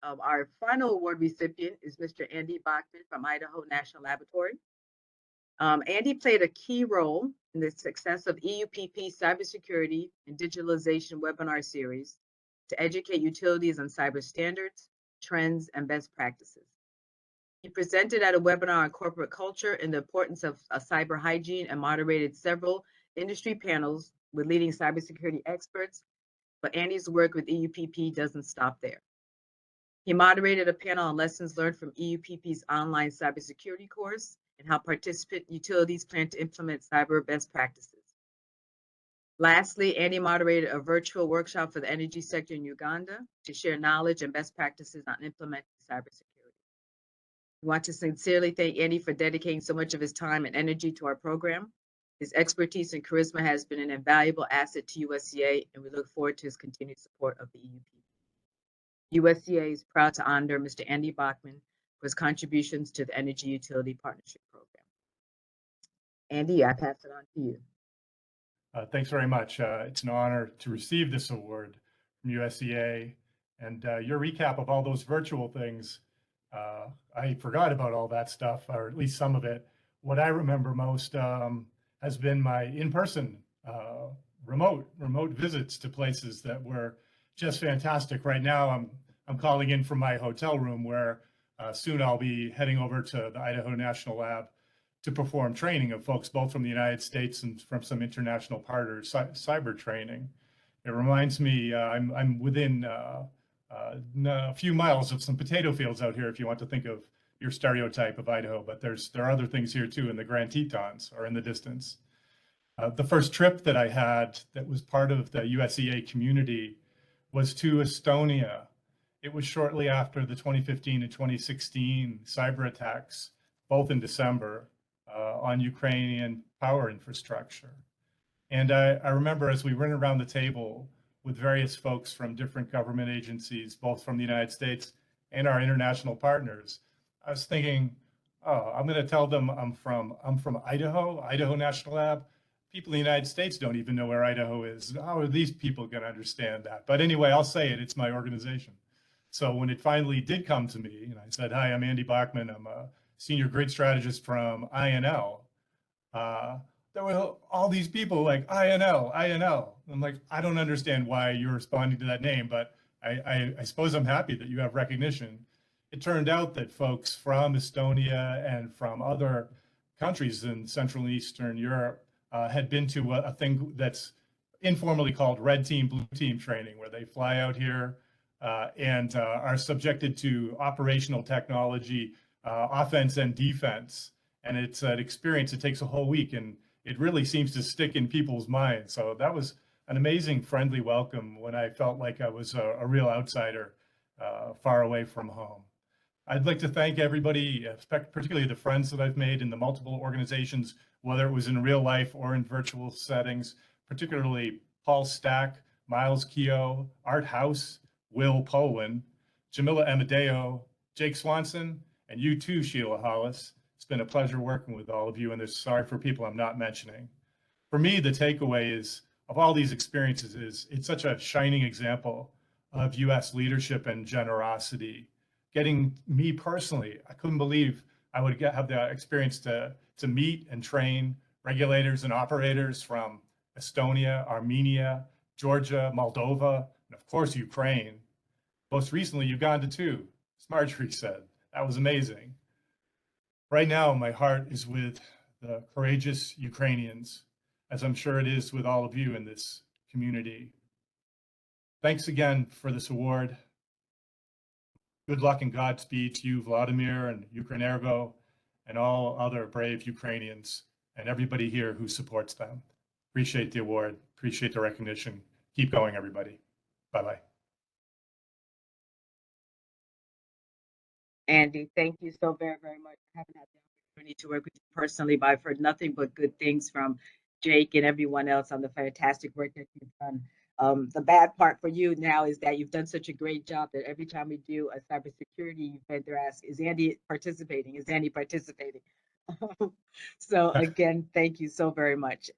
Our final award recipient is Mr. Andy Bochman from Idaho National Laboratory. Andy played a key role in the success of EUPP Cybersecurity and Digitalization webinar series to educate utilities on cyber standards, trends, and best practices. He presented at a webinar on corporate culture and the importance of cyber hygiene and moderated several industry panels with leading cybersecurity experts, but Andy's work with EUPP doesn't stop there. He moderated a panel on lessons learned from EUPP's online cybersecurity course and how participant utilities plan to implement cyber best practices. Lastly, Andy moderated a virtual workshop for the energy sector in Uganda to share knowledge and best practices on implementing cybersecurity. We want to sincerely thank Andy for dedicating so much of his time and energy to our program. His expertise and charisma has been an invaluable asset to USEA, and we look forward to his continued support of the EUP. USEA is proud to honor Mr. Andy Bochman for his contributions to the Energy Utility Partnership Program. Andy, I pass it on to you. Thanks very much. It's an honor to receive this award from USEA, and your recap of all those virtual things. I forgot about all that stuff, or at least some of it. What I remember most has been my in-person remote visits to places that were just fantastic. Right now, I'm calling in from my hotel room where soon I'll be heading over to the Idaho National Lab to perform training of folks both from the United States and from some international partners, cyber training. It reminds me, I'm within a few miles of some potato fields out here, if you want to think of your stereotype of Idaho, but there are other things here too, in the Grand Tetons or in the distance. The first trip that I had that was part of the USEA community was to Estonia. It was shortly after the 2015 and 2016 cyber attacks, both in December, on Ukrainian power infrastructure. And I remember as we went around the table with various folks from different government agencies, both from the United States and our international partners, I was thinking, oh, I'm going to tell them I'm from Idaho National Lab. People in the United States don't even know where Idaho is. How are these people going to understand that? But anyway, I'll say it, it's my organization. So when it finally did come to me, and I said, hi, I'm Andy Bochman, I'm a senior grid strategist from INL. There were all these people like INL. I'm like, I don't understand why you're responding to that name, but I suppose I'm happy that you have recognition. It turned out that folks from Estonia and from other countries in Central and Eastern Europe had been to a thing that's informally called red team, blue team training, where they fly out here and are subjected to operational technology, offense and defense. And it's an experience that takes a whole week, and it really seems to stick in people's minds. So that was an amazing, friendly welcome when I felt like I was a real outsider far away from home. I'd like to thank everybody, particularly the friends that I've made in the multiple organizations, whether it was in real life or in virtual settings, particularly Paul Stack, Miles Keogh, Art House, Will Poland, Jamila Amadeo, Jake Swanson, and you too, Sheila Hollis. It's been a pleasure working with all of you, and there's sorry for people I'm not mentioning. For me, the takeaway is of all these experiences is it's such a shining example of US leadership and generosity. Getting me personally, I couldn't believe I would have the experience to meet and train regulators and operators from Estonia, Armenia, Georgia, Moldova, and of course, Ukraine. Most recently, Uganda too, as Marjorie said. That was amazing. Right now, my heart is with the courageous Ukrainians, as I'm sure it is with all of you in this community. Thanks again for this award. Good luck and Godspeed to you, Vladimir and Ukrenergo, and all other brave Ukrainians and everybody here who supports them. Appreciate the award, appreciate the recognition. Keep going, everybody. Bye-bye. Andy, thank you so very, very much. I haven't had the opportunity to work with you personally, but I've heard nothing but good things from Jake and everyone else on the fantastic work that you've done. The bad part for you now is that you've done such a great job that every time we do a cybersecurity event, they're asking, is Andy participating? Is Andy participating? So again, thank you so very much.